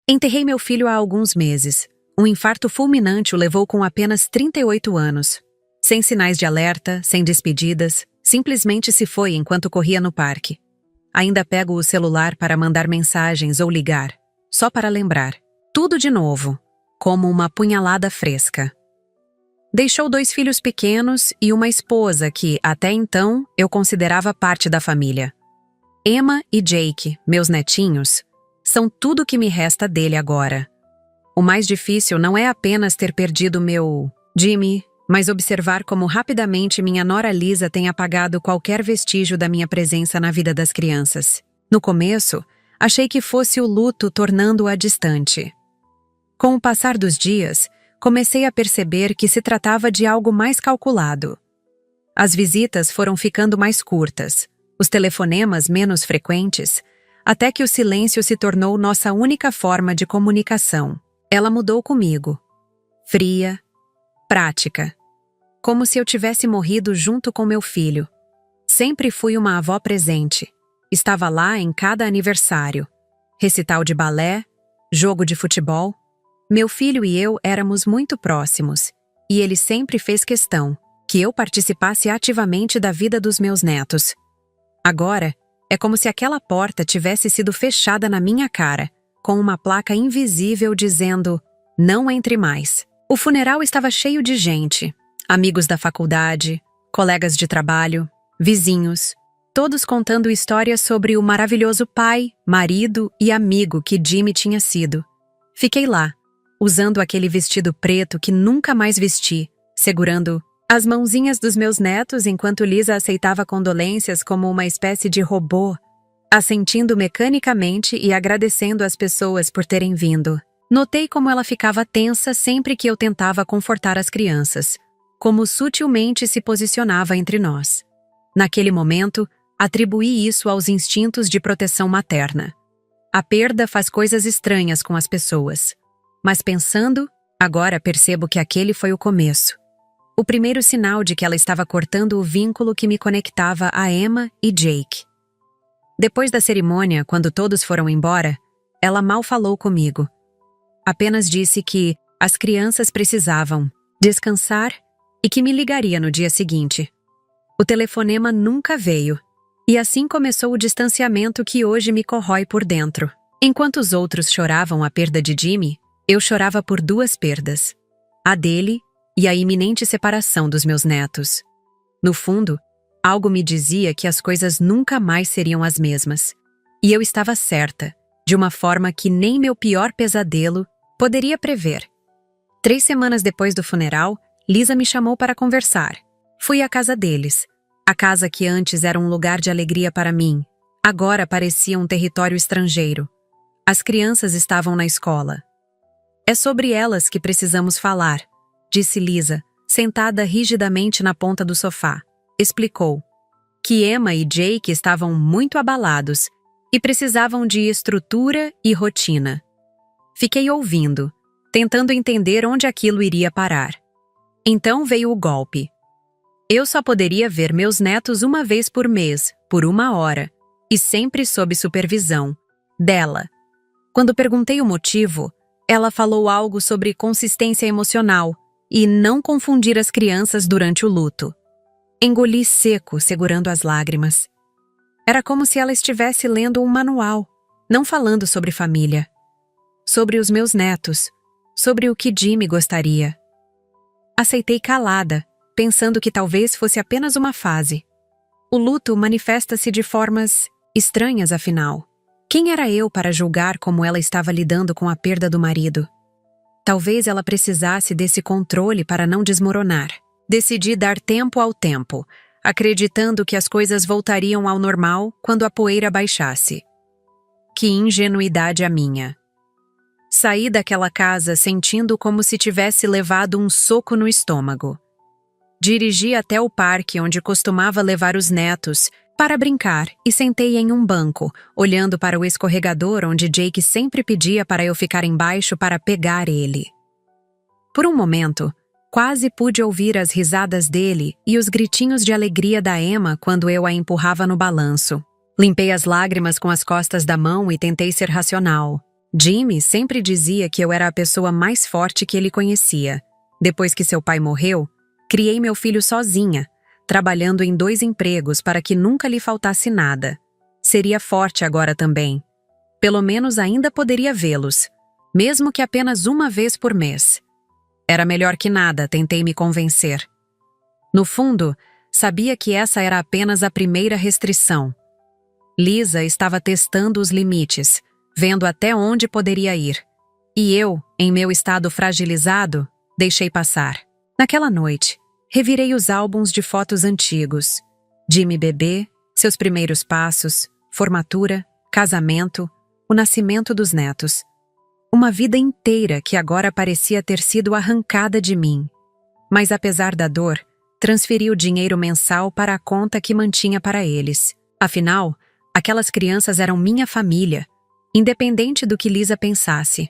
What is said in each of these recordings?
Enterrei meu filho há alguns meses. Um infarto fulminante o levou com apenas 38 anos. Sem sinais de alerta, sem despedidas, simplesmente se foi enquanto corria no parque. Ainda pego o celular para mandar mensagens ou ligar, só para lembrar. Tudo de novo, como uma punhalada fresca. Deixou 2 filhos pequenos e uma esposa que, até então, eu considerava parte da família. Emma e Jake, meus netinhos, são tudo que me resta dele agora. O mais difícil não é apenas ter perdido meu Jimmy, mas observar como rapidamente minha nora Lisa tem apagado qualquer vestígio da minha presença na vida das crianças. No começo, achei que fosse o luto tornando-a distante. Com o passar dos dias, comecei a perceber que se tratava de algo mais calculado. As visitas foram ficando mais curtas, os telefonemas menos frequentes, até que o silêncio se tornou nossa única forma de comunicação. Ela mudou comigo. Fria, prática. Como se eu tivesse morrido junto com meu filho. Sempre fui uma avó presente. Estava lá em cada aniversário. Recital de balé, jogo de futebol. Meu filho e eu éramos muito próximos, e ele sempre fez questão que eu participasse ativamente da vida dos meus netos. Agora, é como se aquela porta tivesse sido fechada na minha cara, com uma placa invisível dizendo, não entre mais. O funeral estava cheio de gente, amigos da faculdade, colegas de trabalho, vizinhos, todos contando histórias sobre o maravilhoso pai, marido e amigo que Jimmy tinha sido. Fiquei lá, usando aquele vestido preto que nunca mais vesti, segurando as mãozinhas dos meus netos enquanto Lisa aceitava condolências como uma espécie de robô, assentindo mecanicamente e agradecendo às pessoas por terem vindo. Notei como ela ficava tensa sempre que eu tentava confortar as crianças, como sutilmente se posicionava entre nós. Naquele momento, atribuí isso aos instintos de proteção materna. A perda faz coisas estranhas com as pessoas. Mas pensando, agora percebo que aquele foi o começo. O primeiro sinal de que ela estava cortando o vínculo que me conectava a Emma e Jake. Depois da cerimônia, quando todos foram embora, ela mal falou comigo. Apenas disse que as crianças precisavam descansar e que me ligaria no dia seguinte. O telefonema nunca veio, e assim começou o distanciamento que hoje me corrói por dentro. Enquanto os outros choravam a perda de Jimmy, eu chorava por 2 perdas, a dele e a iminente separação dos meus netos. No fundo, algo me dizia que as coisas nunca mais seriam as mesmas. E eu estava certa, de uma forma que nem meu pior pesadelo poderia prever. 3 semanas depois do funeral, Lisa me chamou para conversar. Fui à casa deles. A casa que antes era um lugar de alegria para mim, agora parecia um território estrangeiro. As crianças estavam na escola. É sobre elas que precisamos falar, disse Lisa, sentada rigidamente na ponta do sofá. Explicou que Emma e Jake estavam muito abalados e precisavam de estrutura e rotina. Fiquei ouvindo, tentando entender onde aquilo iria parar. Então veio o golpe. Eu só poderia ver meus netos uma vez por mês, por 1 hora, e sempre sob supervisão dela. Quando perguntei o motivo, ela falou algo sobre consistência emocional e não confundir as crianças durante o luto. Engoli seco, segurando as lágrimas. Era como se ela estivesse lendo um manual, não falando sobre família. Sobre os meus netos, sobre o que Jimmy gostaria. Aceitei calada, pensando que talvez fosse apenas uma fase. O luto manifesta-se de formas estranhas, afinal. Quem era eu para julgar como ela estava lidando com a perda do marido? Talvez ela precisasse desse controle para não desmoronar. Decidi dar tempo ao tempo, acreditando que as coisas voltariam ao normal quando a poeira baixasse. Que ingenuidade a minha! Saí daquela casa sentindo como se tivesse levado um soco no estômago. Dirigi até o parque onde costumava levar os netos para brincar e sentei em um banco, olhando para o escorregador onde Jake sempre pedia para eu ficar embaixo para pegar ele. Por um momento, quase pude ouvir as risadas dele e os gritinhos de alegria da Emma quando eu a empurrava no balanço. Limpei as lágrimas com as costas da mão e tentei ser racional. Jimmy sempre dizia que eu era a pessoa mais forte que ele conhecia. Depois que seu pai morreu, criei meu filho sozinha, trabalhando em 2 empregos para que nunca lhe faltasse nada. Seria forte agora também. Pelo menos ainda poderia vê-los, mesmo que apenas uma vez por mês. Era melhor que nada, tentei me convencer. No fundo, sabia que essa era apenas a primeira restrição. Lisa estava testando os limites, vendo até onde poderia ir. E eu, em meu estado fragilizado, deixei passar. Naquela noite, revirei os álbuns de fotos antigos. Jimmy bebê, seus primeiros passos, formatura, casamento, o nascimento dos netos. Uma vida inteira que agora parecia ter sido arrancada de mim. Mas apesar da dor, transferi o dinheiro mensal para a conta que mantinha para eles. Afinal, aquelas crianças eram minha família, independente do que Lisa pensasse.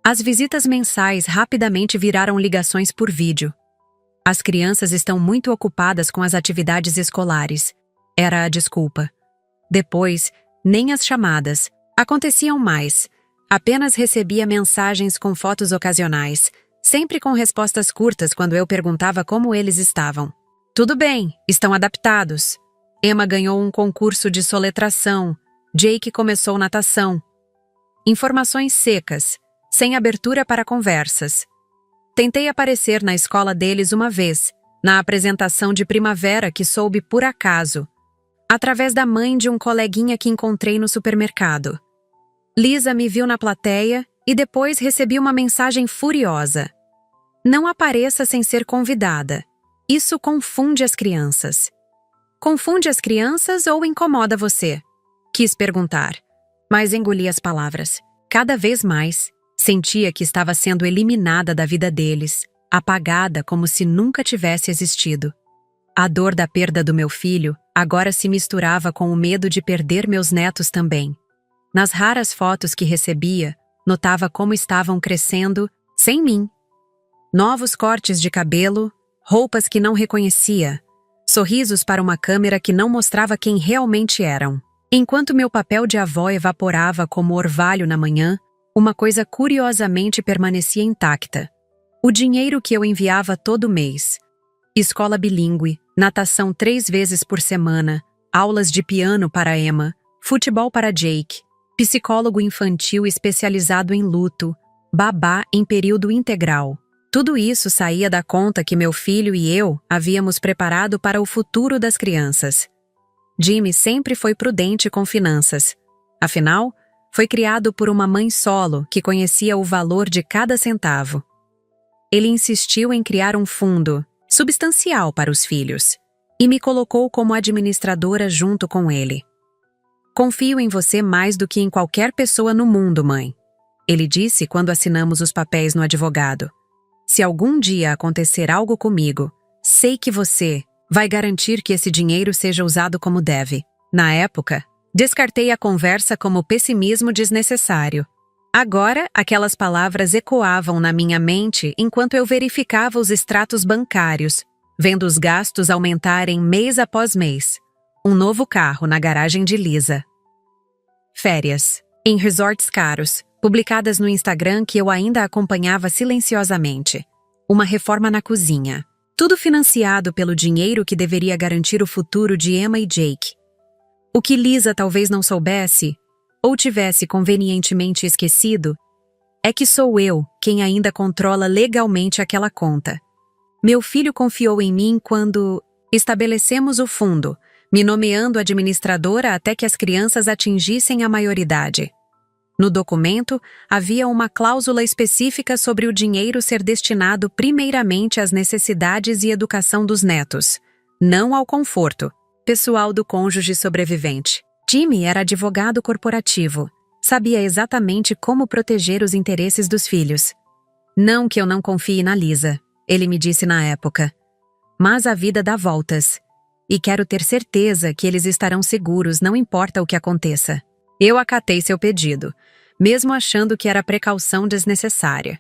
As visitas mensais rapidamente viraram ligações por vídeo. As crianças estão muito ocupadas com as atividades escolares. Era a desculpa. Depois, nem as chamadas aconteciam mais. Apenas recebia mensagens com fotos ocasionais, sempre com respostas curtas quando eu perguntava como eles estavam. Tudo bem, estão adaptados. Emma ganhou um concurso de soletração. Jake começou natação. Informações secas, sem abertura para conversas. Tentei aparecer na escola deles uma vez, na apresentação de primavera que soube por acaso, através da mãe de um coleguinha que encontrei no supermercado. Lisa me viu na plateia e depois recebi uma mensagem furiosa. Não apareça sem ser convidada. Isso confunde as crianças. Confunde as crianças ou incomoda você? Quis perguntar, mas engoli as palavras. Cada vez mais, sentia que estava sendo eliminada da vida deles, apagada como se nunca tivesse existido. A dor da perda do meu filho agora se misturava com o medo de perder meus netos também. Nas raras fotos que recebia, notava como estavam crescendo sem mim. Novos cortes de cabelo, roupas que não reconhecia, sorrisos para uma câmera que não mostrava quem realmente eram. Enquanto meu papel de avó evaporava como orvalho na manhã, uma coisa curiosamente permanecia intacta. O dinheiro que eu enviava todo mês. Escola bilíngue, natação 3 vezes por semana, aulas de piano para Emma, futebol para Jake, psicólogo infantil especializado em luto, babá em período integral. Tudo isso saía da conta que meu filho e eu havíamos preparado para o futuro das crianças. Jimmy sempre foi prudente com finanças. Afinal, foi criado por uma mãe solo que conhecia o valor de cada centavo. Ele insistiu em criar um fundo substancial para os filhos e me colocou como administradora junto com ele. Confio em você mais do que em qualquer pessoa no mundo, mãe. Ele disse quando assinamos os papéis no advogado. Se algum dia acontecer algo comigo, sei que você vai garantir que esse dinheiro seja usado como deve. Na época, descartei a conversa como pessimismo desnecessário. Agora, aquelas palavras ecoavam na minha mente enquanto eu verificava os extratos bancários, vendo os gastos aumentarem mês após mês. Um novo carro na garagem de Lisa. Férias, em resorts caros, publicadas no Instagram que eu ainda acompanhava silenciosamente. Uma reforma na cozinha. Tudo financiado pelo dinheiro que deveria garantir o futuro de Emma e Jake. O que Lisa talvez não soubesse, ou tivesse convenientemente esquecido, é que sou eu quem ainda controla legalmente aquela conta. Meu filho confiou em mim quando estabelecemos o fundo, me nomeando administradora até que as crianças atingissem a maioridade. No documento, havia uma cláusula específica sobre o dinheiro ser destinado primeiramente às necessidades e educação dos netos, não ao conforto pessoal do cônjuge sobrevivente. Jimmy era advogado corporativo, sabia exatamente como proteger os interesses dos filhos. Não que eu não confie na Lisa, ele me disse na época, mas a vida dá voltas. E quero ter certeza que eles estarão seguros, não importa o que aconteça. Eu acatei seu pedido, mesmo achando que era precaução desnecessária.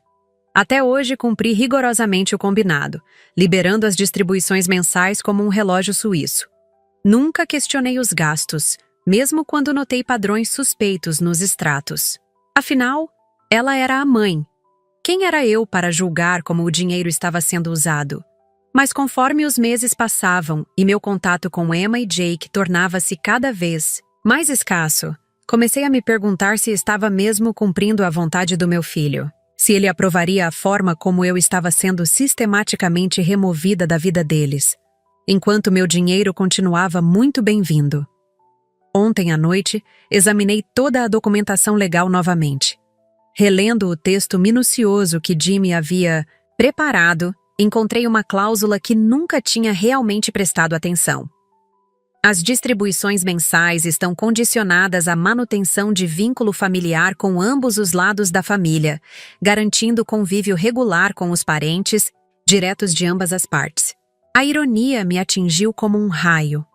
Até hoje cumpri rigorosamente o combinado, liberando as distribuições mensais como um relógio suíço. Nunca questionei os gastos, mesmo quando notei padrões suspeitos nos extratos. Afinal, ela era a mãe. Quem era eu para julgar como o dinheiro estava sendo usado? Mas conforme os meses passavam e meu contato com Emma e Jake tornava-se cada vez mais escasso, comecei a me perguntar se estava mesmo cumprindo a vontade do meu filho, se ele aprovaria a forma como eu estava sendo sistematicamente removida da vida deles, enquanto meu dinheiro continuava muito bem-vindo. Ontem à noite, examinei toda a documentação legal novamente. Relendo o texto minucioso que Jimmy havia preparado, encontrei uma cláusula que nunca tinha realmente prestado atenção. As distribuições mensais estão condicionadas à manutenção de vínculo familiar com ambos os lados da família, garantindo convívio regular com os parentes, diretos de ambas as partes. A ironia me atingiu como um raio.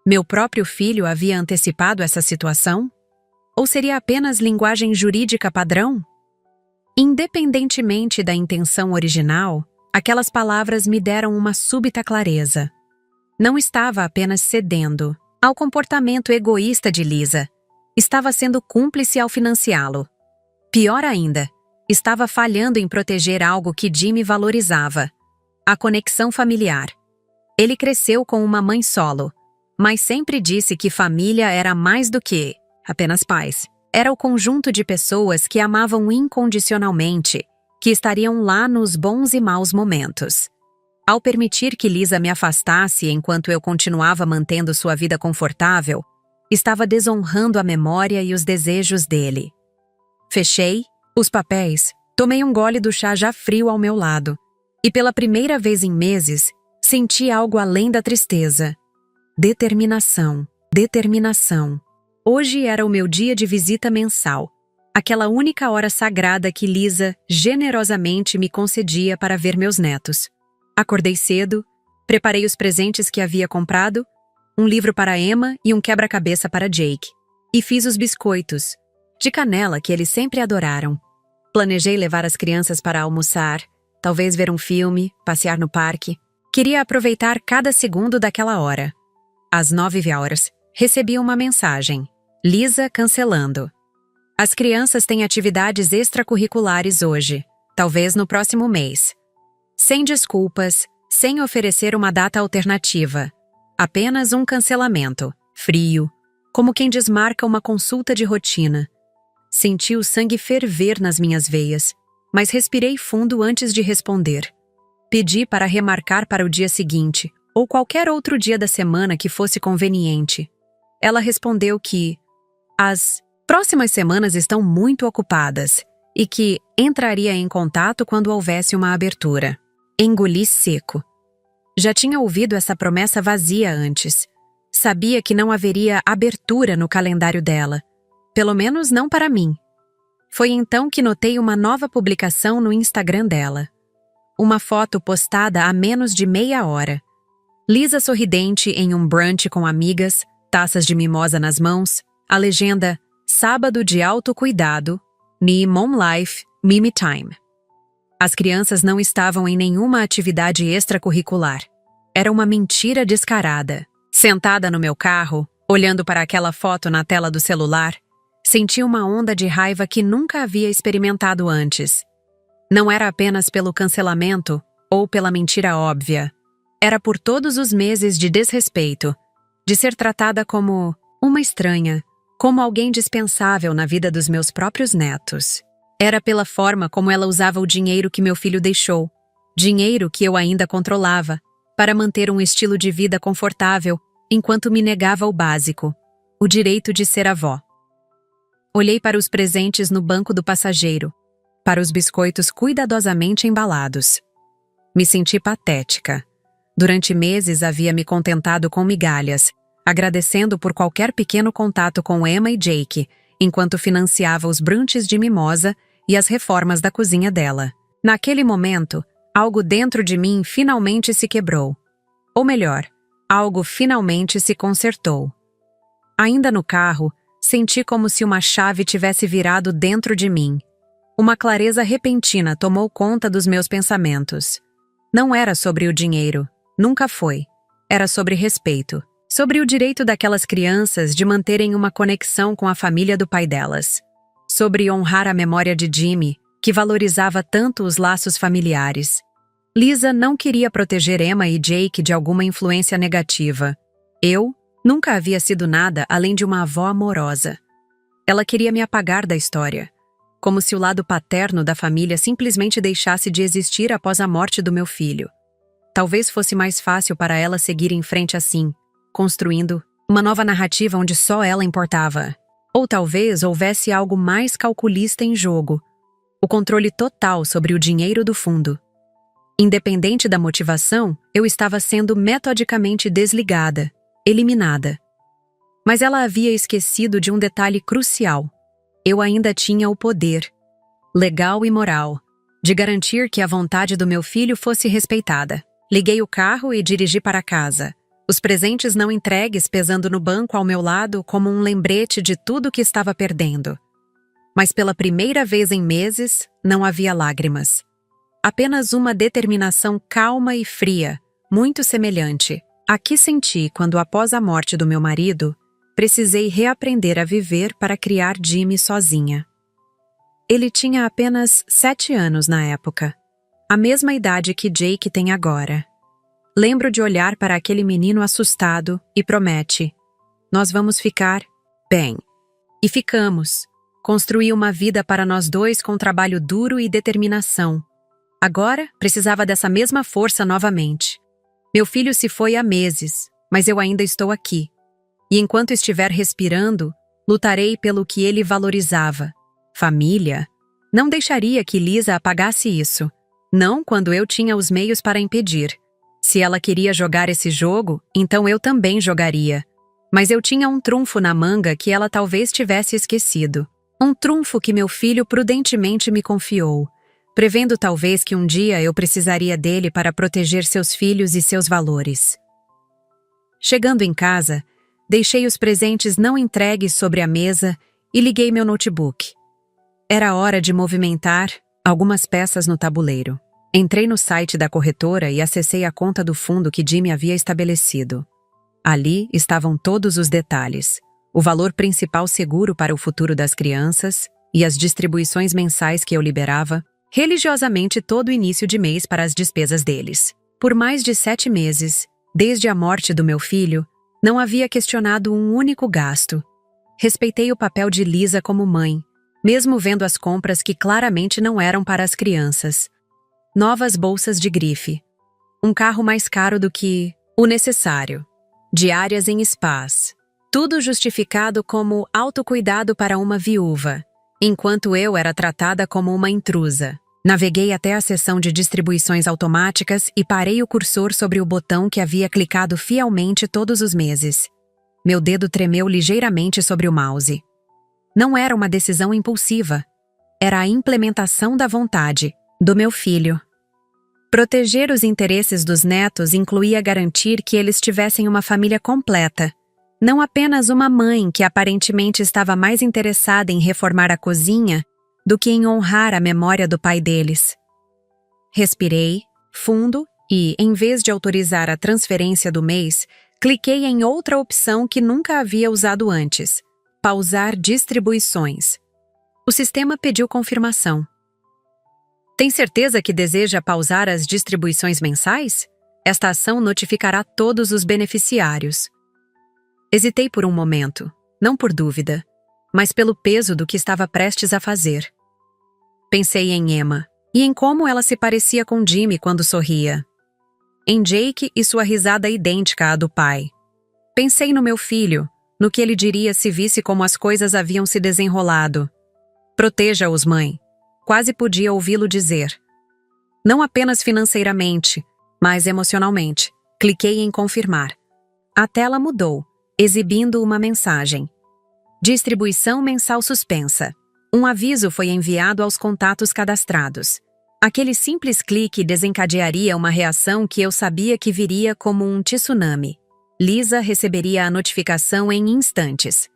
Meu próprio filho havia antecipado essa situação? Ou seria apenas linguagem jurídica padrão? Independentemente da intenção original, aquelas palavras me deram uma súbita clareza. Não estava apenas cedendo ao comportamento egoísta de Lisa. Estava sendo cúmplice ao financiá-lo. Pior ainda, estava falhando em proteger algo que Jimmy valorizava: a conexão familiar. Ele cresceu com uma mãe solo, mas sempre disse que família era mais do que apenas pais. Era o conjunto de pessoas que amavam incondicionalmente, que estariam lá nos bons e maus momentos. Ao permitir que Lisa me afastasse enquanto eu continuava mantendo sua vida confortável, estava desonrando a memória e os desejos dele. Fechei os papéis, tomei um gole do chá já frio ao meu lado, e pela primeira vez em meses, senti algo além da tristeza. Determinação, determinação. Hoje era o meu dia de visita mensal, aquela única hora sagrada que Lisa generosamente me concedia para ver meus netos. Acordei cedo, preparei os presentes que havia comprado, um livro para Emma e um quebra-cabeça para Jake. E fiz os biscoitos, de canela que eles sempre adoraram. Planejei levar as crianças para almoçar, talvez ver um filme, passear no parque. Queria aproveitar cada segundo daquela hora. Às 9h, recebi uma mensagem. Lisa cancelando. As crianças têm atividades extracurriculares hoje, talvez no próximo mês. Sem desculpas, sem oferecer uma data alternativa. Apenas um cancelamento, frio, como quem desmarca uma consulta de rotina. Senti o sangue ferver nas minhas veias, mas respirei fundo antes de responder. Pedi para remarcar para o dia seguinte, ou qualquer outro dia da semana que fosse conveniente. Ela respondeu que as próximas semanas estão muito ocupadas e que entraria em contato quando houvesse uma abertura. Engoli seco. Já tinha ouvido essa promessa vazia antes. Sabia que não haveria abertura no calendário dela. Pelo menos não para mim. Foi então que notei uma nova publicação no Instagram dela. Uma foto postada há menos de meia hora. Lisa sorridente em um brunch com amigas, taças de mimosa nas mãos, a legenda Sábado de autocuidado, Me Mom Life, Mimi Time. As crianças não estavam em nenhuma atividade extracurricular. Era uma mentira descarada. Sentada no meu carro, olhando para aquela foto na tela do celular, senti uma onda de raiva que nunca havia experimentado antes. Não era apenas pelo cancelamento ou pela mentira óbvia. Era por todos os meses de desrespeito, de ser tratada como uma estranha, como alguém dispensável na vida dos meus próprios netos. Era pela forma como ela usava o dinheiro que meu filho deixou, dinheiro que eu ainda controlava, para manter um estilo de vida confortável, enquanto me negava o básico, o direito de ser avó. Olhei para os presentes no banco do passageiro, para os biscoitos cuidadosamente embalados. Me senti patética. Durante meses havia me contentado com migalhas, agradecendo por qualquer pequeno contato com Emma e Jake, enquanto financiava os brunches de mimosa e as reformas da cozinha dela. Naquele momento, algo dentro de mim finalmente se quebrou. Ou melhor, algo finalmente se consertou. Ainda no carro, senti como se uma chave tivesse virado dentro de mim. Uma clareza repentina tomou conta dos meus pensamentos. Não era sobre o dinheiro, nunca foi. Era sobre respeito, sobre o direito daquelas crianças de manterem uma conexão com a família do pai delas. sobre honrar a memória de Jimmy, que valorizava tanto os laços familiares. Lisa não queria proteger Emma e Jake de alguma influência negativa. Eu nunca havia sido nada além de uma avó amorosa. Ela queria me apagar da história, como se o lado paterno da família simplesmente deixasse de existir após a morte do meu filho. Talvez fosse mais fácil para ela seguir em frente assim, construindo uma nova narrativa onde só ela importava. Ou talvez houvesse algo mais calculista em jogo, o controle total sobre o dinheiro do fundo. Independente da motivação, eu estava sendo metodicamente desligada, eliminada. Mas ela havia esquecido de um detalhe crucial. Eu ainda tinha o poder, legal e moral, de garantir que a vontade do meu filho fosse respeitada. Liguei o carro e dirigi para casa, os presentes não entregues pesando no banco ao meu lado como um lembrete de tudo que estava perdendo. Mas pela primeira vez em meses, não havia lágrimas. Apenas uma determinação calma e fria, muito semelhante à que senti quando, após a morte do meu marido, precisei reaprender a viver para criar Jimmy sozinha. Ele tinha apenas 7 anos na época, a mesma idade que Jake tem agora. Lembro de olhar para aquele menino assustado e promete: nós vamos ficar bem. E ficamos. Construí uma vida para nós dois com trabalho duro e determinação. Agora, precisava dessa mesma força novamente. Meu filho se foi há meses, mas eu ainda estou aqui. E enquanto estiver respirando, lutarei pelo que ele valorizava. Família. Não deixaria que Lisa apagasse isso. Não quando eu tinha os meios para impedir. Se ela queria jogar esse jogo, então eu também jogaria. Mas eu tinha um trunfo na manga que ela talvez tivesse esquecido. Um trunfo que meu filho prudentemente me confiou, prevendo talvez que um dia eu precisaria dele para proteger seus filhos e seus valores. Chegando em casa, deixei os presentes não entregues sobre a mesa e liguei meu notebook. Era hora de movimentar algumas peças no tabuleiro. Entrei no site da corretora e acessei a conta do fundo que Jimmy havia estabelecido. Ali estavam todos os detalhes, o valor principal seguro para o futuro das crianças e as distribuições mensais que eu liberava religiosamente todo início de mês para as despesas deles. Por mais de 7 meses, desde a morte do meu filho, não havia questionado um único gasto. Respeitei o papel de Lisa como mãe, mesmo vendo as compras que claramente não eram para as crianças. Novas bolsas de grife. Um carro mais caro do que o necessário. Diárias em spas. Tudo justificado como autocuidado para uma viúva, enquanto eu era tratada como uma intrusa. Naveguei até a seção de distribuições automáticas e parei o cursor sobre o botão que havia clicado fielmente todos os meses. Meu dedo tremeu ligeiramente sobre o mouse. Não era uma decisão impulsiva. Era a implementação da vontade do meu filho. Proteger os interesses dos netos incluía garantir que eles tivessem uma família completa, não apenas uma mãe que aparentemente estava mais interessada em reformar a cozinha do que em honrar a memória do pai deles. Respirei, fundo, e, em vez de autorizar a transferência do mês, cliquei em outra opção que nunca havia usado antes: pausar distribuições. O sistema pediu confirmação. Tem certeza que deseja pausar as distribuições mensais? Esta ação notificará todos os beneficiários. Hesitei por um momento, não por dúvida, mas pelo peso do que estava prestes a fazer. Pensei em Emma e em como ela se parecia com Jimmy quando sorria. Em Jake e sua risada idêntica à do pai. Pensei no meu filho, no que ele diria se visse como as coisas haviam se desenrolado. Proteja-os, mãe. Quase podia ouvi-lo dizer. Não apenas financeiramente, mas emocionalmente. Cliquei em confirmar. A tela mudou, exibindo uma mensagem. Distribuição mensal suspensa. Um aviso foi enviado aos contatos cadastrados. Aquele simples clique desencadearia uma reação que eu sabia que viria como um tsunami. Lisa receberia a notificação em instantes.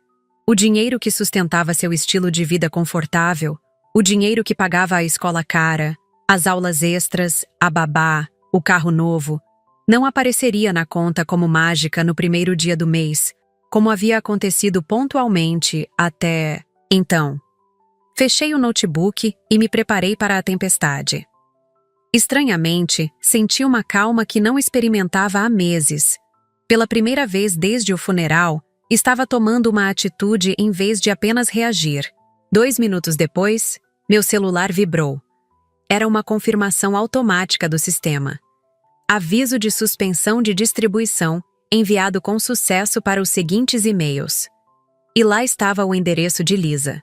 O dinheiro que sustentava seu estilo de vida confortável, o dinheiro que pagava a escola cara, as aulas extras, a babá, o carro novo, não apareceria na conta como mágica no primeiro dia do mês, como havia acontecido pontualmente até então. Fechei o notebook e me preparei para a tempestade. Estranhamente, senti uma calma que não experimentava há meses. Pela primeira vez desde o funeral, estava tomando uma atitude em vez de apenas reagir. 2 minutos depois, meu celular vibrou. Era uma confirmação automática do sistema. Aviso de suspensão de distribuição, enviado com sucesso para os seguintes e-mails. E lá estava o endereço de Lisa.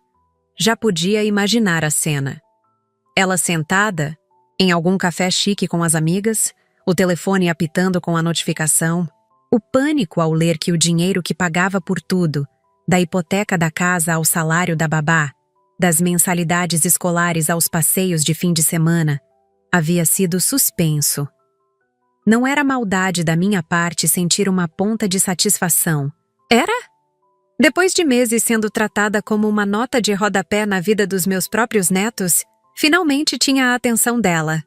Já podia imaginar a cena. Ela sentada, em algum café chique com as amigas, o telefone apitando com a notificação, o pânico ao ler que o dinheiro que pagava por tudo, da hipoteca da casa ao salário da babá, das mensalidades escolares aos passeios de fim de semana, havia sido suspenso. Não era maldade da minha parte sentir uma ponta de satisfação. Era? Depois de meses sendo tratada como uma nota de rodapé na vida dos meus próprios netos, finalmente tinha a atenção dela.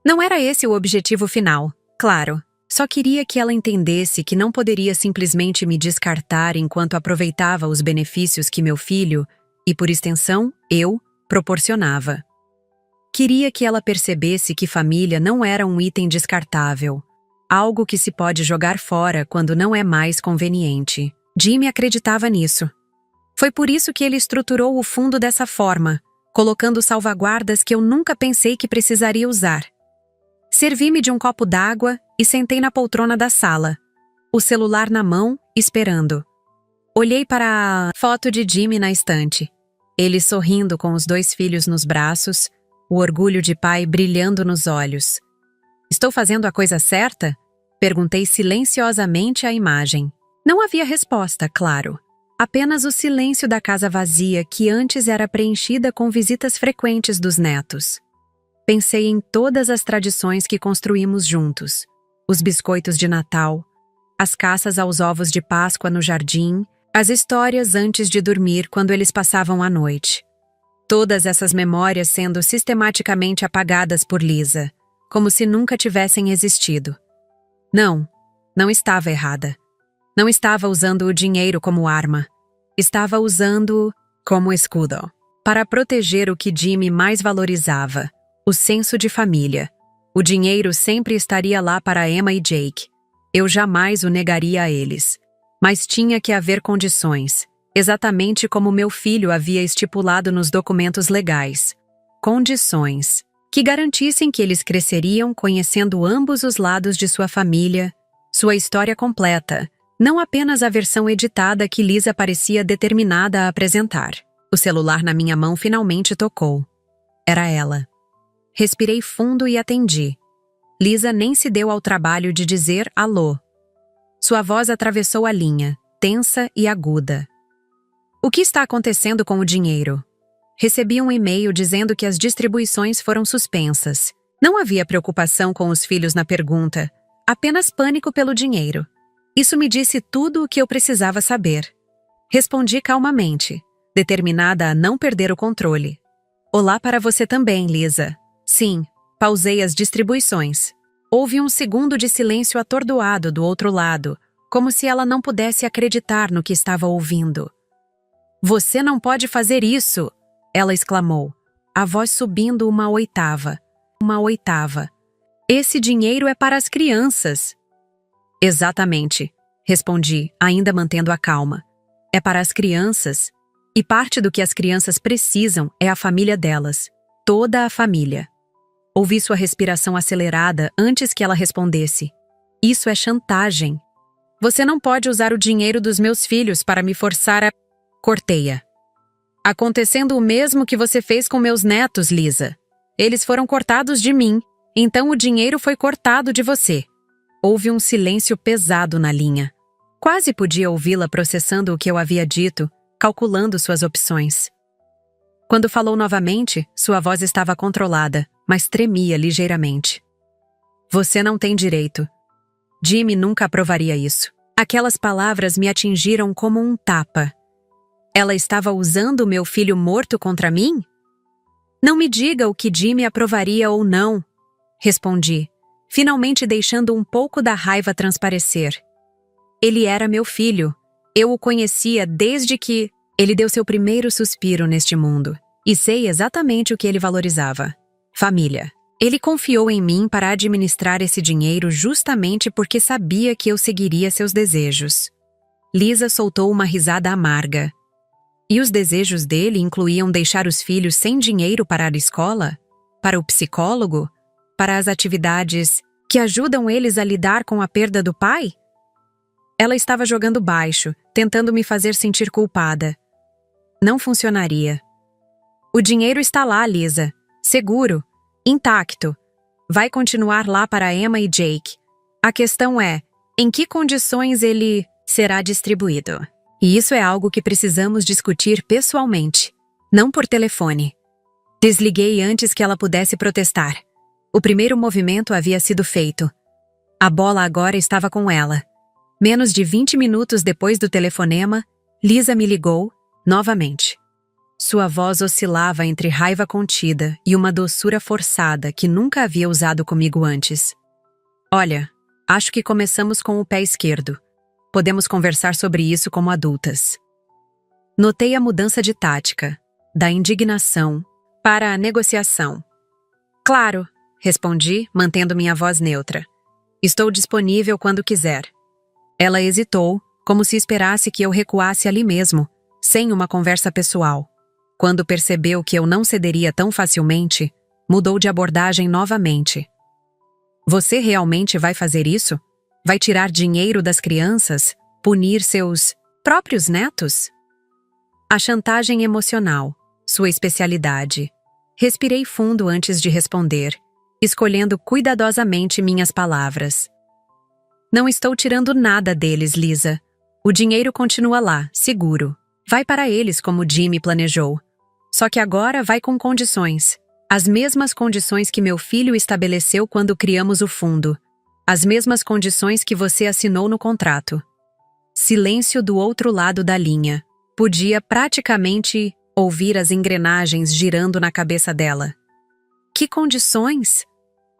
Não era esse o objetivo final, claro. Só queria que ela entendesse que não poderia simplesmente me descartar enquanto aproveitava os benefícios que meu filho, e por extensão, eu, proporcionava. Queria que ela percebesse que família não era um item descartável, algo que se pode jogar fora quando não é mais conveniente. Jimmy acreditava nisso. Foi por isso que ele estruturou o fundo dessa forma, colocando salvaguardas que eu nunca pensei que precisaria usar. Servi-me de um copo d'água e sentei na poltrona da sala, o celular na mão, esperando. Olhei para a foto de Jimmy na estante. Ele sorrindo com os 2 filhos nos braços, o orgulho de pai brilhando nos olhos. Estou fazendo a coisa certa? Perguntei silenciosamente à imagem. Não havia resposta, claro. Apenas o silêncio da casa vazia que antes era preenchida com visitas frequentes dos netos. Pensei em todas as tradições que construímos juntos. Os biscoitos de Natal, as caças aos ovos de Páscoa no jardim, as histórias antes de dormir quando eles passavam a noite. Todas essas memórias sendo sistematicamente apagadas por Lisa, como se nunca tivessem existido. Não estava errada. Não estava usando o dinheiro como arma. Estava usando-o como escudo. Para proteger o que Jimmy mais valorizava, o senso de família. O dinheiro sempre estaria lá para Emma e Jake. Eu jamais o negaria a eles. Mas tinha que haver condições, exatamente como meu filho havia estipulado nos documentos legais. Condições que garantissem que eles cresceriam conhecendo ambos os lados de sua família, sua história completa, não apenas a versão editada que Lisa parecia determinada a apresentar. O celular na minha mão finalmente tocou. Era ela. Respirei fundo e atendi. Lisa nem se deu ao trabalho de dizer alô. Sua voz atravessou a linha, tensa e aguda. O que está acontecendo com o dinheiro? Recebi um e-mail dizendo que as distribuições foram suspensas. Não havia preocupação com os filhos na pergunta, apenas pânico pelo dinheiro. Isso me disse tudo o que eu precisava saber. Respondi calmamente, determinada a não perder o controle. Olá para você também, Lisa. Sim, pausei as distribuições. Houve um segundo de silêncio atordoado do outro lado, como se ela não pudesse acreditar no que estava ouvindo. Você não pode fazer isso! Ela exclamou, a voz subindo uma oitava. Uma oitava. Esse dinheiro é para as crianças. Exatamente, respondi, ainda mantendo a calma. É para as crianças, e parte do que as crianças precisam é a família delas. Toda a família. Ouvi sua respiração acelerada antes que ela respondesse. Isso é chantagem. Você não pode usar o dinheiro dos meus filhos para me forçar a... Cortei-a. Acontecendo o mesmo que você fez com meus netos, Lisa. Eles foram cortados de mim, então o dinheiro foi cortado de você. Houve um silêncio pesado na linha. Quase podia ouvi-la processando o que eu havia dito, calculando suas opções. Quando falou novamente, sua voz estava controlada, mas tremia ligeiramente. Você não tem direito. Jimmy nunca aprovaria isso. Aquelas palavras me atingiram como um tapa. Ela estava usando o meu filho morto contra mim? Não me diga o que Jimmy aprovaria ou não, respondi, finalmente deixando um pouco da raiva transparecer. Ele era meu filho. Eu o conhecia desde que ele deu seu primeiro suspiro neste mundo. E sei exatamente o que ele valorizava: família. Ele confiou em mim para administrar esse dinheiro justamente porque sabia que eu seguiria seus desejos. Lisa soltou uma risada amarga. E os desejos dele incluíam deixar os filhos sem dinheiro para a escola? Para o psicólogo? Para as atividades que ajudam eles a lidar com a perda do pai? Ela estava jogando baixo, tentando me fazer sentir culpada. Não funcionaria. O dinheiro está lá, Lisa. Seguro. Intacto. Vai continuar lá para Emma e Jake. A questão é, em que condições ele será distribuído? E isso é algo que precisamos discutir pessoalmente, não por telefone. Desliguei antes que ela pudesse protestar. O primeiro movimento havia sido feito. A bola agora estava com ela. Menos de 20 minutos depois do telefonema, Lisa me ligou, novamente. Sua voz oscilava entre raiva contida e uma doçura forçada que nunca havia usado comigo antes. Olha, acho que começamos com o pé esquerdo. Podemos conversar sobre isso como adultas. Notei a mudança de tática, da indignação para a negociação. Claro, respondi, mantendo minha voz neutra. Estou disponível quando quiser. Ela hesitou, como se esperasse que eu recuasse ali mesmo, sem uma conversa pessoal. Quando percebeu que eu não cederia tão facilmente, mudou de abordagem novamente. Você realmente vai fazer isso? Vai tirar dinheiro das crianças? Punir seus próprios netos? A chantagem emocional, sua especialidade. Respirei fundo antes de responder, escolhendo cuidadosamente minhas palavras. Não estou tirando nada deles, Lisa. O dinheiro continua lá, seguro. Vai para eles como Jimmy planejou. Só que agora vai com condições. As mesmas condições que meu filho estabeleceu quando criamos o fundo. As mesmas condições que você assinou no contrato. Silêncio do outro lado da linha. Podia praticamente ouvir as engrenagens girando na cabeça dela. Que condições?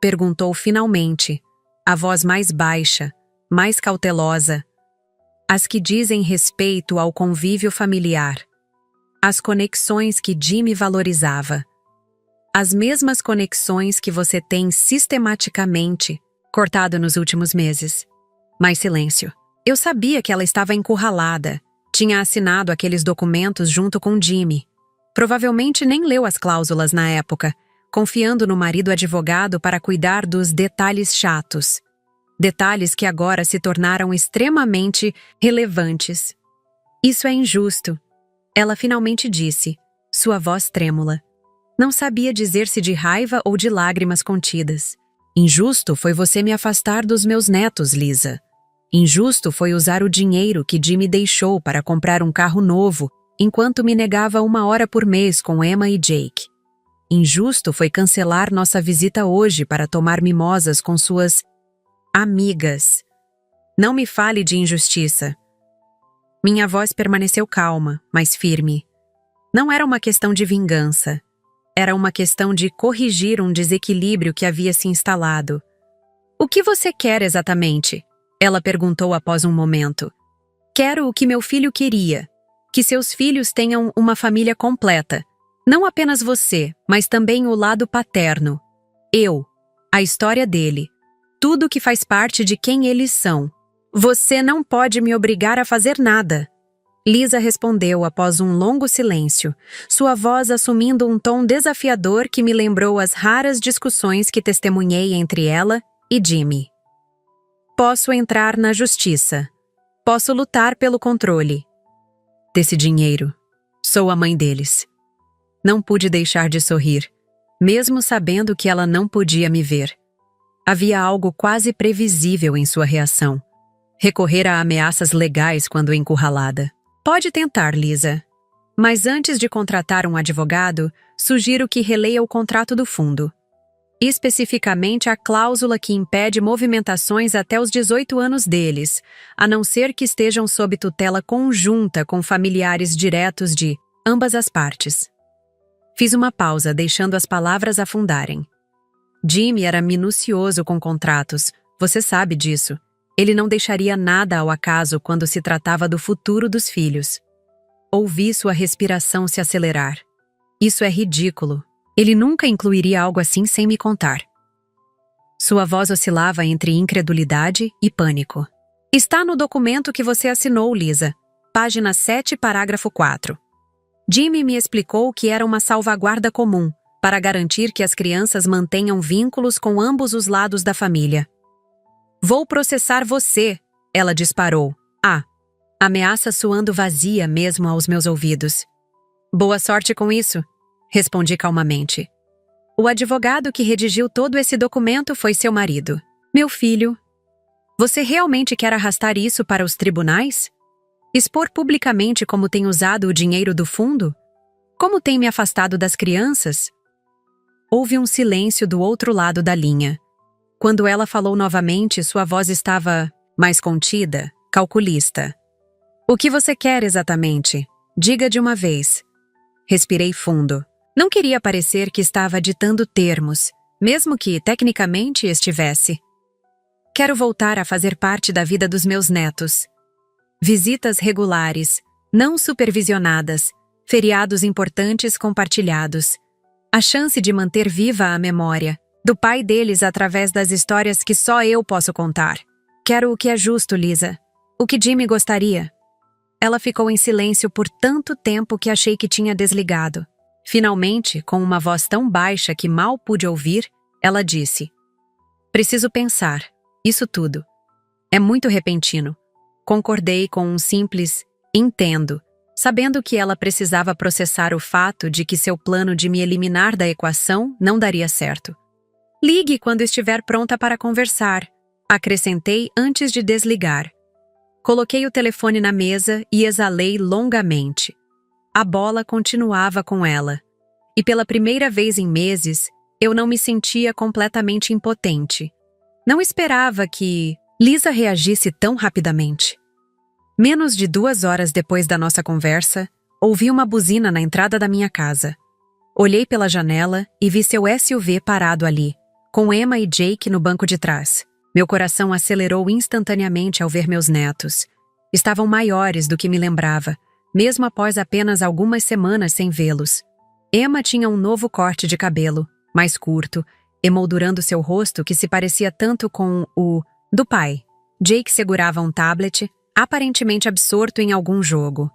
Perguntou finalmente, a voz mais baixa, mais cautelosa. As que dizem respeito ao convívio familiar. As conexões que Jimmy valorizava. As mesmas conexões que você tem sistematicamente cortado nos últimos meses. Mais silêncio. Eu sabia que ela estava encurralada. Tinha assinado aqueles documentos junto com Jimmy. Provavelmente nem leu as cláusulas na época, confiando no marido advogado para cuidar dos detalhes chatos. Detalhes que agora se tornaram extremamente relevantes. Isso é injusto. Ela finalmente disse, sua voz trêmula. Não sabia dizer se de raiva ou de lágrimas contidas. Injusto foi você me afastar dos meus netos, Lisa. Injusto foi usar o dinheiro que Jimmy deixou para comprar um carro novo, enquanto me negava 1 hora por mês com Emma e Jake. Injusto foi cancelar nossa visita hoje para tomar mimosas com suas amigas. Não me fale de injustiça. Minha voz permaneceu calma, mas firme. Não era uma questão de vingança. Era uma questão de corrigir um desequilíbrio que havia se instalado. O que você quer exatamente? Ela perguntou após um momento. Quero o que meu filho queria. Que seus filhos tenham uma família completa. Não apenas você, mas também o lado paterno. Eu. A história dele. Tudo que faz parte de quem eles são. Você não pode me obrigar a fazer nada. Lisa respondeu após um longo silêncio, sua voz assumindo um tom desafiador que me lembrou as raras discussões que testemunhei entre ela e Jimmy. Posso entrar na justiça. Posso lutar pelo controle desse dinheiro. Sou a mãe deles. Não pude deixar de sorrir, mesmo sabendo que ela não podia me ver. Havia algo quase previsível em sua reação. Recorrer a ameaças legais quando encurralada. Pode tentar, Lisa. Mas antes de contratar um advogado, sugiro que releia o contrato do fundo. Especificamente a cláusula que impede movimentações até os 18 anos deles, a não ser que estejam sob tutela conjunta com familiares diretos de ambas as partes. Fiz uma pausa, deixando as palavras afundarem. Jimmy era minucioso com contratos, você sabe disso. Ele não deixaria nada ao acaso quando se tratava do futuro dos filhos. Ouvi sua respiração se acelerar. Isso é ridículo. Ele nunca incluiria algo assim sem me contar. Sua voz oscilava entre incredulidade e pânico. Está no documento que você assinou, Lisa. Página 7, parágrafo 4. Jimmy me explicou que era uma salvaguarda comum, para garantir que as crianças mantenham vínculos com ambos os lados da família. Vou processar você, ela disparou. Ameaça soando vazia mesmo aos meus ouvidos. Boa sorte com isso, respondi calmamente. O advogado que redigiu todo esse documento foi seu marido. Meu filho, você realmente quer arrastar isso para os tribunais? Expor publicamente como tem usado o dinheiro do fundo? Como tem me afastado das crianças? Houve um silêncio do outro lado da linha. Quando ela falou novamente, sua voz estava mais contida, calculista. O que você quer exatamente? Diga de uma vez. Respirei fundo. Não queria parecer que estava ditando termos, mesmo que, tecnicamente, estivesse. Quero voltar a fazer parte da vida dos meus netos. Visitas regulares, não supervisionadas, feriados importantes compartilhados. A chance de manter viva a memória do pai deles através das histórias que só eu posso contar. Quero o que é justo, Lisa. O que Jimmy gostaria. Ela ficou em silêncio por tanto tempo que achei que tinha desligado. Finalmente, com uma voz tão baixa que mal pude ouvir, ela disse: Preciso pensar. Isso tudo. É muito repentino. Concordei com um simples entendo, sabendo que ela precisava processar o fato de que seu plano de me eliminar da equação não daria certo. Ligue quando estiver pronta para conversar, acrescentei antes de desligar. Coloquei o telefone na mesa e exalei longamente. A bola continuava com ela. E pela primeira vez em meses, eu não me sentia completamente impotente. Não esperava que Lisa reagisse tão rapidamente. Menos de 2 horas depois da nossa conversa, ouvi uma buzina na entrada da minha casa. Olhei pela janela e vi seu SUV parado ali, com Emma e Jake no banco de trás. Meu coração acelerou instantaneamente ao ver meus netos. Estavam maiores do que me lembrava, mesmo após apenas algumas semanas sem vê-los. Emma tinha um novo corte de cabelo, mais curto, emoldurando seu rosto que se parecia tanto com o do pai. Jake segurava um tablet, aparentemente absorto em algum jogo.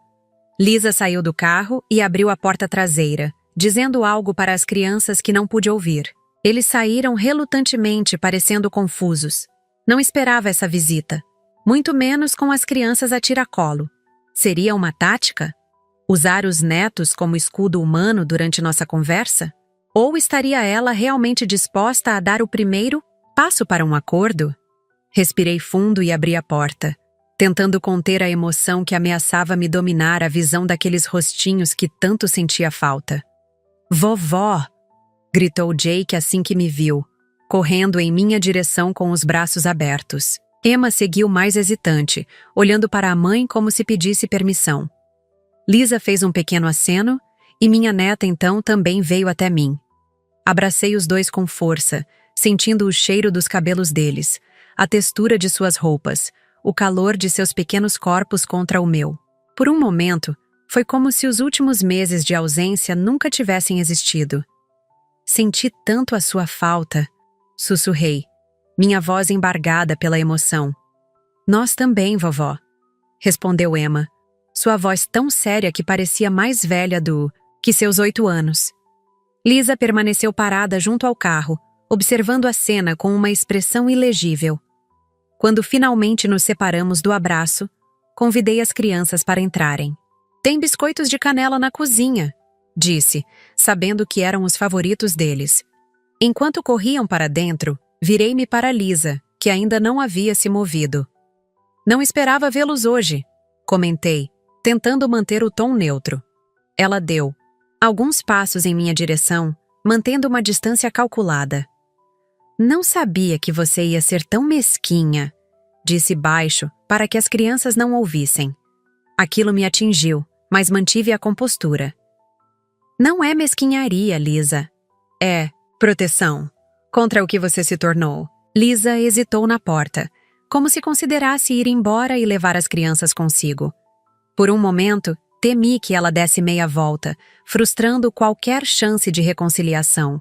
Lisa saiu do carro e abriu a porta traseira, dizendo algo para as crianças que não pude ouvir. Eles saíram relutantemente, parecendo confusos. Não esperava essa visita, muito menos com as crianças a tiracolo. Seria uma tática? Usar os netos como escudo humano durante nossa conversa? Ou estaria ela realmente disposta a dar o primeiro passo para um acordo? Respirei fundo e abri a porta, tentando conter a emoção que ameaçava me dominar à visão daqueles rostinhos que tanto sentia falta. Vovó! Gritou Jake assim que me viu, correndo em minha direção com os braços abertos. Emma seguiu mais hesitante, olhando para a mãe como se pedisse permissão. Lisa fez um pequeno aceno e minha neta então também veio até mim. Abracei os dois com força, sentindo o cheiro dos cabelos deles, a textura de suas roupas, o calor de seus pequenos corpos contra o meu. Por um momento, foi como se os últimos meses de ausência nunca tivessem existido. Senti tanto a sua falta, sussurrei, minha voz embargada pela emoção. Nós também, vovó, respondeu Emma, sua voz tão séria que parecia mais velha que seus 8 anos. Lisa permaneceu parada junto ao carro, observando a cena com uma expressão ilegível. Quando finalmente nos separamos do abraço, convidei as crianças para entrarem. Tem biscoitos de canela na cozinha, disse, sabendo que eram os favoritos deles. Enquanto corriam para dentro, virei-me para Lisa, que ainda não havia se movido. Não esperava vê-los hoje, comentei, tentando manter o tom neutro. Ela deu alguns passos em minha direção, mantendo uma distância calculada. Não sabia que você ia ser tão mesquinha, disse baixo, para que as crianças não ouvissem. Aquilo me atingiu, mas mantive a compostura. Não é mesquinharia, Lisa. É proteção contra o que você se tornou. Lisa hesitou na porta, como se considerasse ir embora e levar as crianças consigo. Por um momento, Temi que ela desse meia volta, frustrando qualquer chance de reconciliação.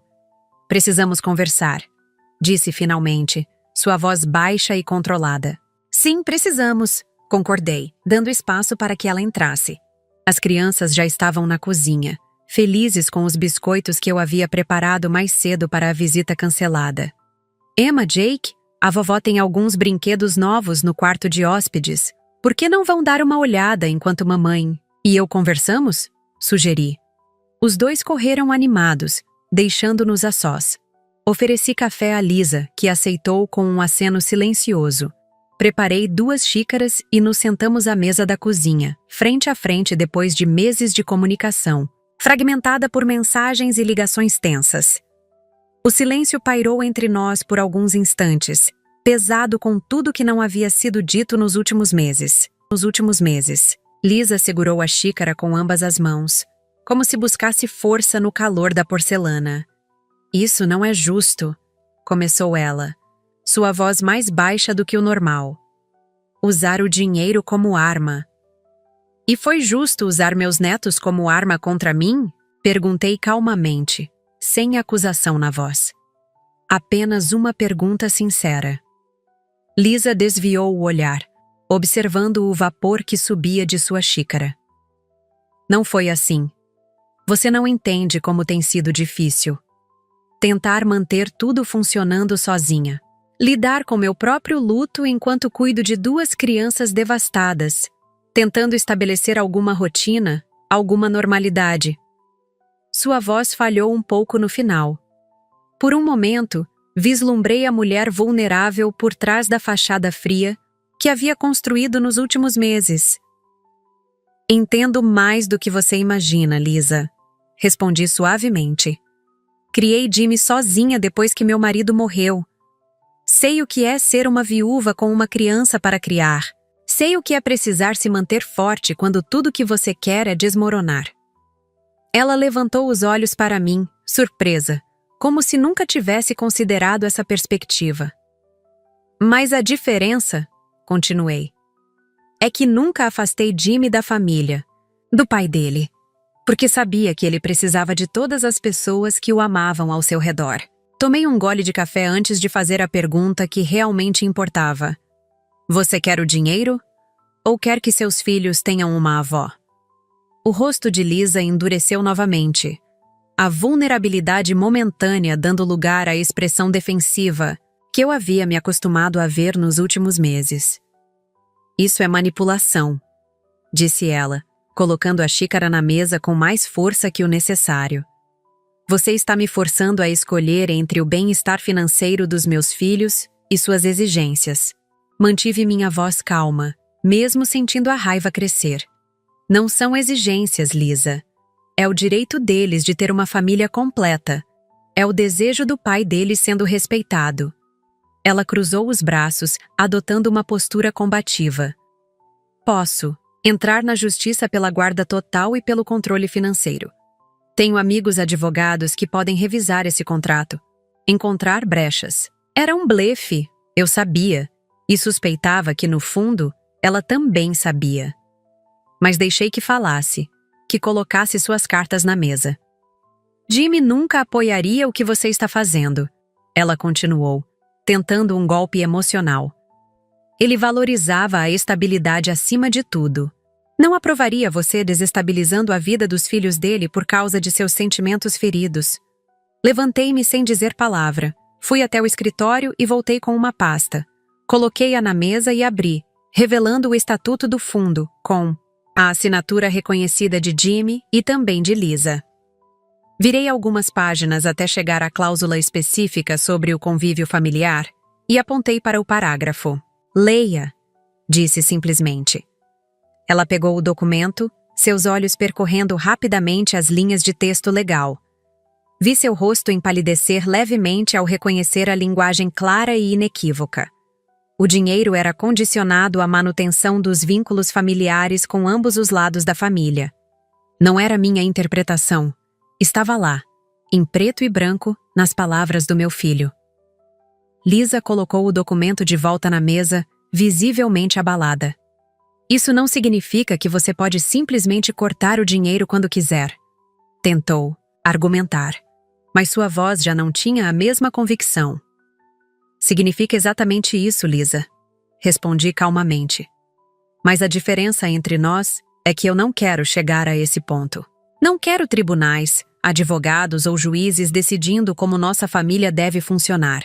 Precisamos conversar, disse finalmente, sua voz baixa e controlada. Sim, precisamos, concordei, dando espaço para que ela entrasse. As crianças já estavam na cozinha, felizes com os biscoitos que eu havia preparado mais cedo para a visita cancelada. Emma, Jake, a vovó tem alguns brinquedos novos no quarto de hóspedes. Por que não vão dar uma olhada enquanto mamãe e eu conversamos? Sugeri. Os dois correram animados, deixando-nos a sós. Ofereci café a Lisa, que aceitou com um aceno silencioso. Preparei 2 xícaras e nos sentamos à mesa da cozinha, frente a frente depois de meses de comunicação, fragmentada por mensagens e ligações tensas. O silêncio pairou entre nós por alguns instantes, pesado com tudo que não havia sido dito nos últimos meses. Lisa segurou a xícara com ambas as mãos, como se buscasse força no calor da porcelana. Isso não é justo, começou ela, sua voz mais baixa do que o normal. Usar o dinheiro como arma. E foi justo usar meus netos como arma contra mim? Perguntei calmamente, sem acusação na voz. Apenas uma pergunta sincera. Lisa desviou o olhar, observando o vapor que subia de sua xícara. Não foi assim. Você não entende como tem sido difícil. Tentar manter tudo funcionando sozinha. Lidar com meu próprio luto enquanto cuido de 2 crianças devastadas, tentando estabelecer alguma rotina, alguma normalidade. Sua voz falhou um pouco no final. Por um momento, vislumbrei a mulher vulnerável por trás da fachada fria que havia construído nos últimos meses. Entendo mais do que você imagina, Lisa, respondi suavemente. Criei Jimmy sozinha depois que meu marido morreu. Sei o que é ser uma viúva com uma criança para criar. Sei o que é precisar se manter forte quando tudo que você quer é desmoronar. Ela levantou os olhos para mim, surpresa, como se nunca tivesse considerado essa perspectiva. Mas a diferença, continuei, é que nunca afastei Jimmy da família, do pai dele, porque sabia que ele precisava de todas as pessoas que o amavam ao seu redor. Tomei um gole de café antes de fazer a pergunta que realmente importava. Você quer o dinheiro? Ou quer que seus filhos tenham uma avó? O rosto de Lisa endureceu novamente, a vulnerabilidade momentânea dando lugar à expressão defensiva que eu havia me acostumado a ver nos últimos meses. Isso é manipulação, disse ela, colocando a xícara na mesa com mais força que o necessário. Você está me forçando a escolher entre o bem-estar financeiro dos meus filhos e suas exigências. Mantive minha voz calma, mesmo sentindo a raiva crescer. Não são exigências, Lisa. É o direito deles de ter uma família completa. É o desejo do pai deles sendo respeitado. Ela cruzou os braços, adotando uma postura combativa. Posso entrar na justiça pela guarda total e pelo controle financeiro. Tenho amigos advogados que podem revisar esse contrato, encontrar brechas. Era um blefe, eu sabia, e suspeitava que, no fundo, ela também sabia. Mas deixei que falasse, que colocasse suas cartas na mesa. Jimmy nunca apoiaria o que você está fazendo, ela continuou, tentando um golpe emocional. Ele valorizava a estabilidade acima de tudo. Não aprovaria você desestabilizando a vida dos filhos dele por causa de seus sentimentos feridos. Levantei-me sem dizer palavra, fui até o escritório e voltei com uma pasta. Coloquei-a na mesa e abri, revelando o estatuto do fundo, com a assinatura reconhecida de Jimmy e também de Lisa. Virei algumas páginas até chegar à cláusula específica sobre o convívio familiar e apontei para o parágrafo. Leia, disse simplesmente. Ela pegou o documento, seus olhos percorrendo rapidamente as linhas de texto legal. Vi seu rosto empalidecer levemente ao reconhecer a linguagem clara e inequívoca. O dinheiro era condicionado à manutenção dos vínculos familiares com ambos os lados da família. Não era minha interpretação. Estava lá, em preto e branco, nas palavras do meu filho. Lisa colocou o documento de volta na mesa, visivelmente abalada. Isso não significa que você pode simplesmente cortar o dinheiro quando quiser. Tentou argumentar, mas sua voz já não tinha a mesma convicção. Significa exatamente isso, Lisa. Respondi calmamente. Mas a diferença entre nós é que eu não quero chegar a esse ponto. Não quero tribunais, advogados ou juízes decidindo como nossa família deve funcionar.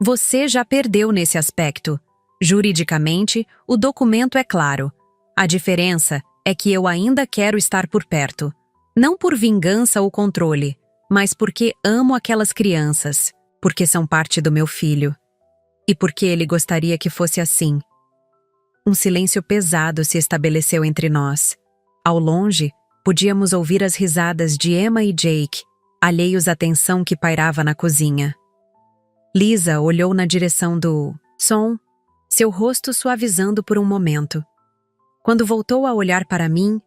Você já perdeu nesse aspecto. Juridicamente, o documento é claro. A diferença é que eu ainda quero estar por perto. Não por vingança ou controle, mas porque amo aquelas crianças, porque são parte do meu filho. E porque ele gostaria que fosse assim. Um silêncio pesado se estabeleceu entre nós. Ao longe, podíamos ouvir as risadas de Emma e Jake, alheios à tensão que pairava na cozinha. Lisa olhou na direção do som, seu rosto suavizando por um momento. Quando voltou a olhar para mim,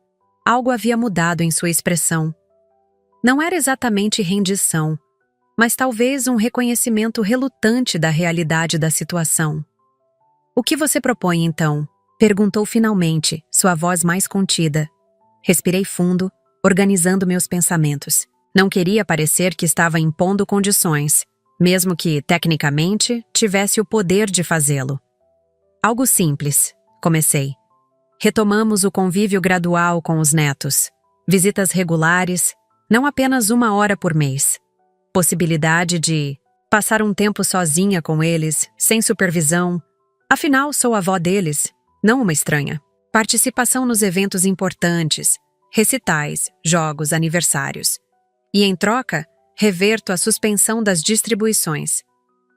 algo havia mudado em sua expressão. Não era exatamente rendição, mas talvez um reconhecimento relutante da realidade da situação. "O que você propõe, então?" perguntou finalmente, sua voz mais contida. Respirei fundo, organizando meus pensamentos. Não queria parecer que estava impondo condições, mesmo que, tecnicamente, tivesse o poder de fazê-lo. "Algo simples", comecei. "Retomamos o convívio gradual com os netos. Visitas regulares, não apenas 1 hora por mês. Possibilidade de passar um tempo sozinha com eles, sem supervisão. Afinal, sou a avó deles, não uma estranha. Participação nos eventos importantes, recitais, jogos, aniversários. E, em troca, reverto a suspensão das distribuições.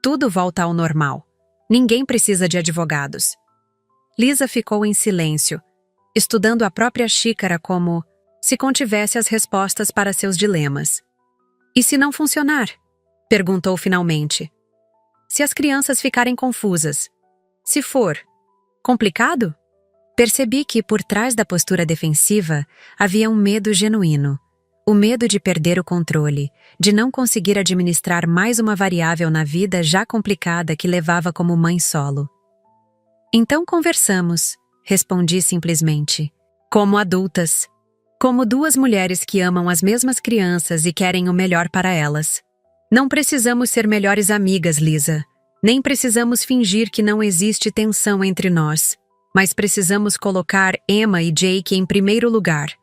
Tudo volta ao normal. Ninguém precisa de advogados." Lisa ficou em silêncio, estudando a própria xícara como se contivesse as respostas para seus dilemas. "E se não funcionar?" perguntou finalmente. "Se as crianças ficarem confusas? Se for complicado?" Percebi que, por trás da postura defensiva, havia um medo genuíno. O medo de perder o controle, de não conseguir administrar mais uma variável na vida já complicada que levava como mãe solo. "Então conversamos", respondi simplesmente. "Como adultas. Como duas mulheres que amam as mesmas crianças e querem o melhor para elas. Não precisamos ser melhores amigas, Lisa. Nem precisamos fingir que não existe tensão entre nós. Mas precisamos colocar Emma e Jake em primeiro lugar."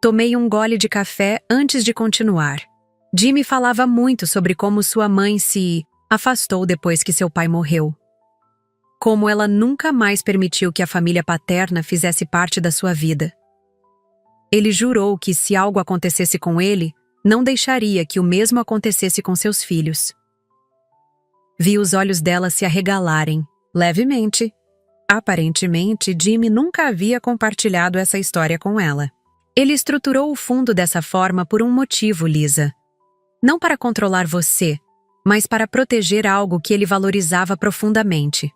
Tomei um gole de café antes de continuar. Jimmy falava muito sobre como sua mãe se afastou depois que seu pai morreu. Como ela nunca mais permitiu que a família paterna fizesse parte da sua vida. Ele jurou que, se algo acontecesse com ele, não deixaria que o mesmo acontecesse com seus filhos. Vi os olhos dela se arregalarem, levemente. Aparentemente, Jimmy nunca havia compartilhado essa história com ela. Ele estruturou o fundo dessa forma por um motivo, Lisa. Não para controlar você, mas para proteger algo que ele valorizava profundamente.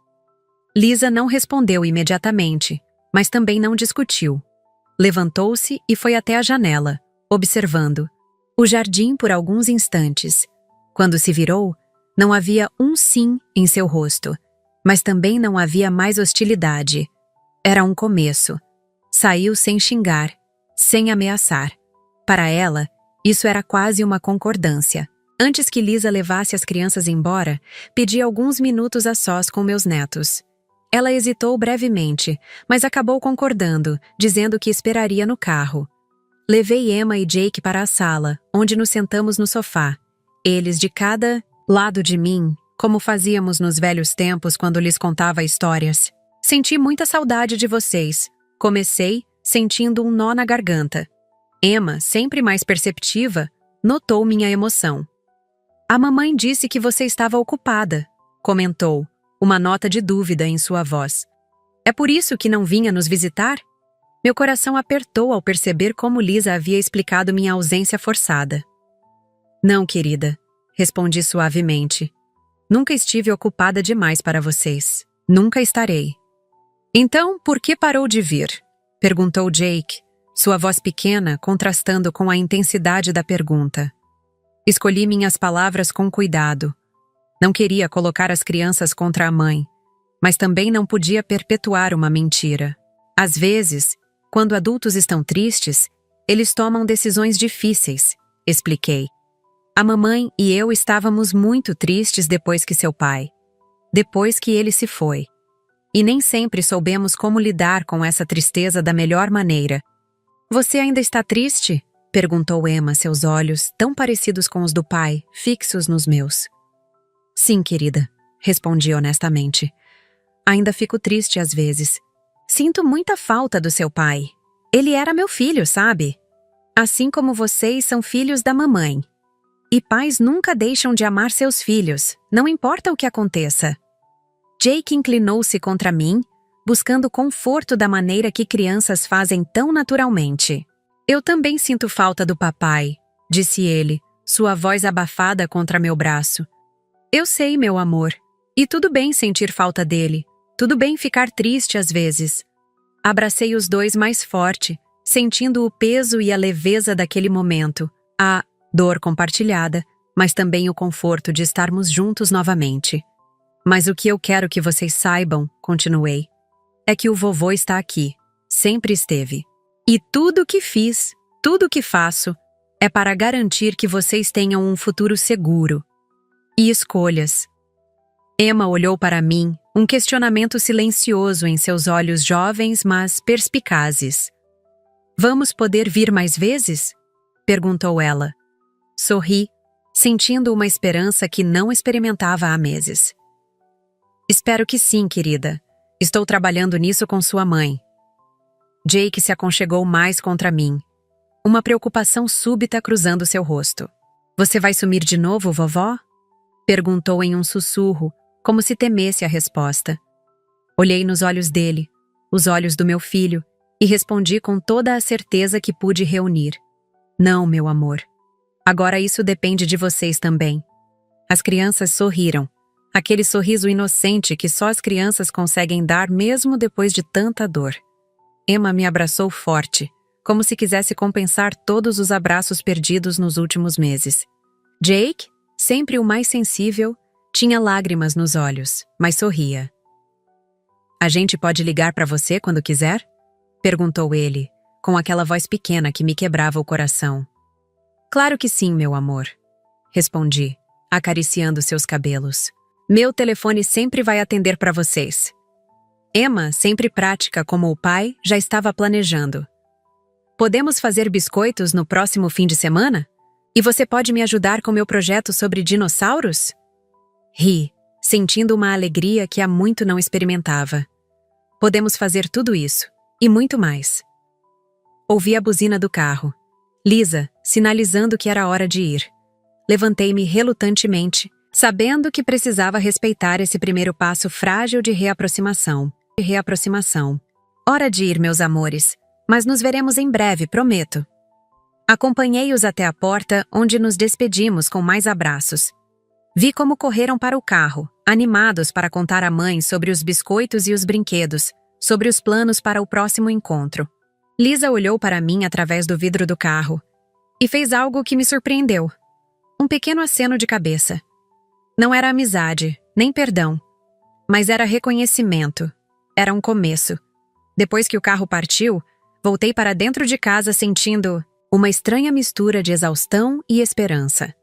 Lisa não respondeu imediatamente, mas também não discutiu. Levantou-se e foi até a janela, observando o jardim por alguns instantes. Quando se virou, não havia um sim em seu rosto, mas também não havia mais hostilidade. Era um começo. Saiu sem xingar, sem ameaçar. Para ela, isso era quase uma concordância. Antes que Lisa levasse as crianças embora, pedi alguns minutos a sós com meus netos. Ela hesitou brevemente, mas acabou concordando, dizendo que esperaria no carro. Levei Emma e Jake para a sala, onde nos sentamos no sofá. Eles de cada lado de mim, como fazíamos nos velhos tempos quando lhes contava histórias. "Senti muita saudade de vocês", comecei, sentindo um nó na garganta. Emma, sempre mais perceptiva, notou minha emoção. "A mamãe disse que você estava ocupada", comentou, uma nota de dúvida em sua voz. "É por isso que não vinha nos visitar?" Meu coração apertou ao perceber como Lisa havia explicado minha ausência forçada. "Não, querida", respondi suavemente. "Nunca estive ocupada demais para vocês. Nunca estarei." "Então, por que parou de vir?" perguntou Jake, sua voz pequena contrastando com a intensidade da pergunta. Escolhi minhas palavras com cuidado. Não queria colocar as crianças contra a mãe, mas também não podia perpetuar uma mentira. Às vezes, quando adultos estão tristes, eles tomam decisões difíceis, expliquei. A mamãe e eu estávamos muito tristes depois que seu pai. Depois que ele se foi. E nem sempre soubemos como lidar com essa tristeza da melhor maneira. Você ainda está triste? Perguntou Emma, seus olhos, tão parecidos com os do pai, fixos nos meus. Sim, querida, respondi honestamente. Ainda fico triste às vezes. Sinto muita falta do seu pai. Ele era meu filho, sabe? Assim como vocês são filhos da mamãe. E pais nunca deixam de amar seus filhos, não importa o que aconteça. Jake inclinou-se contra mim, buscando conforto da maneira que crianças fazem tão naturalmente. Eu também sinto falta do papai, disse ele, sua voz abafada contra meu braço. Eu sei, meu amor. E tudo bem sentir falta dele. Tudo bem ficar triste às vezes. Abracei os dois mais forte, sentindo o peso e a leveza daquele momento, a dor compartilhada, mas também o conforto de estarmos juntos novamente. Mas o que eu quero que vocês saibam, continuei, é que o vovô está aqui, sempre esteve. E tudo o que fiz, tudo o que faço, é para garantir que vocês tenham um futuro seguro. E escolhas. Emma olhou para mim, um questionamento silencioso em seus olhos jovens, mas perspicazes. Vamos poder vir mais vezes? Perguntou ela. Sorri, sentindo uma esperança que não experimentava há meses. Espero que sim, querida. Estou trabalhando nisso com sua mãe. Jake se aconchegou mais contra mim, uma preocupação súbita cruzando seu rosto. Você vai sumir de novo, vovó? Perguntou em um sussurro, como se temesse a resposta. Olhei nos olhos dele, os olhos do meu filho, e respondi com toda a certeza que pude reunir. Não, meu amor. Agora isso depende de vocês também. As crianças sorriram, aquele sorriso inocente que só as crianças conseguem dar mesmo depois de tanta dor. Emma me abraçou forte, como se quisesse compensar todos os abraços perdidos nos últimos meses. Jake, sempre o mais sensível, tinha lágrimas nos olhos, mas sorria. A gente pode ligar para você quando quiser? Perguntou ele, com aquela voz pequena que me quebrava o coração. Claro que sim, meu amor, respondi, acariciando seus cabelos. Meu telefone sempre vai atender para vocês. Emma, sempre prática como o pai, já estava planejando. Podemos fazer biscoitos no próximo fim de semana? E você pode me ajudar com meu projeto sobre dinossauros? Ri, sentindo uma alegria que há muito não experimentava. Podemos fazer tudo isso, e muito mais. Ouvi a buzina do carro. Lisa, sinalizando que era hora de ir. Levantei-me relutantemente, sabendo que precisava respeitar esse primeiro passo frágil de reaproximação. Hora de ir, meus amores, mas nos veremos em breve, prometo. Acompanhei-os até a porta, onde nos despedimos com mais abraços. Vi como correram para o carro, animados para contar à mãe sobre os biscoitos e os brinquedos, sobre os planos para o próximo encontro. Lisa olhou para mim através do vidro do carro e fez algo que me surpreendeu. Um pequeno aceno de cabeça. Não era amizade, nem perdão, mas era reconhecimento. Era um começo. Depois que o carro partiu, voltei para dentro de casa sentindo uma estranha mistura de exaustão e esperança.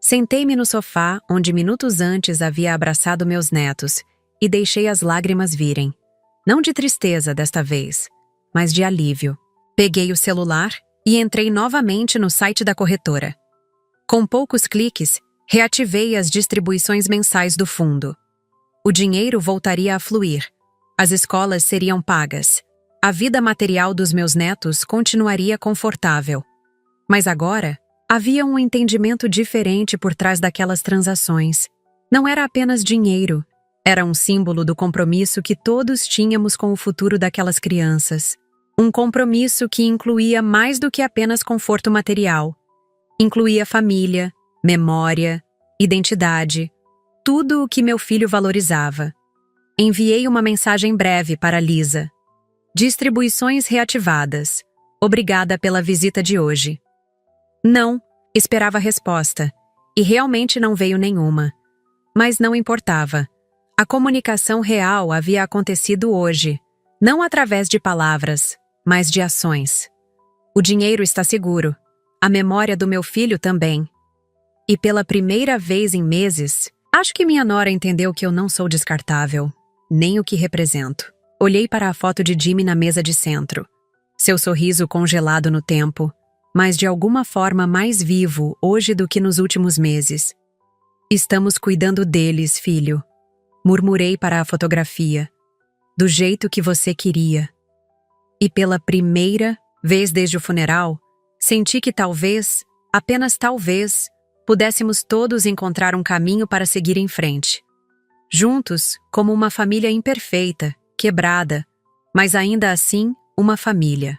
Sentei-me no sofá, onde minutos antes havia abraçado meus netos, e deixei as lágrimas virem. Não de tristeza desta vez, mas de alívio. Peguei o celular e entrei novamente no site da corretora. Com poucos cliques, reativei as distribuições mensais do fundo. O dinheiro voltaria a fluir. As escolas seriam pagas. A vida material dos meus netos continuaria confortável. Mas agora, havia um entendimento diferente por trás daquelas transações. Não era apenas dinheiro. Era um símbolo do compromisso que todos tínhamos com o futuro daquelas crianças. Um compromisso que incluía mais do que apenas conforto material. Incluía família, memória, identidade, tudo o que meu filho valorizava. Enviei uma mensagem breve para Lisa. Distribuições reativadas. Obrigada pela visita de hoje. Não, esperava a resposta, e realmente não veio nenhuma. Mas não importava. A comunicação real havia acontecido hoje, Não através de palavras, mas de ações. O dinheiro está seguro, a memória do meu filho também. E pela primeira vez em meses, acho que minha nora entendeu que eu não sou descartável, nem o que represento. Olhei para a foto de Jimmy na mesa de centro. Seu sorriso congelado no tempo, mas de alguma forma mais vivo hoje do que nos últimos meses. Estamos cuidando deles, filho. Murmurei para a fotografia. Do jeito que você queria. E pela primeira vez desde o funeral, senti que talvez, apenas talvez, pudéssemos todos encontrar um caminho para seguir em frente. Juntos, como uma família imperfeita, quebrada, mas ainda assim, uma família.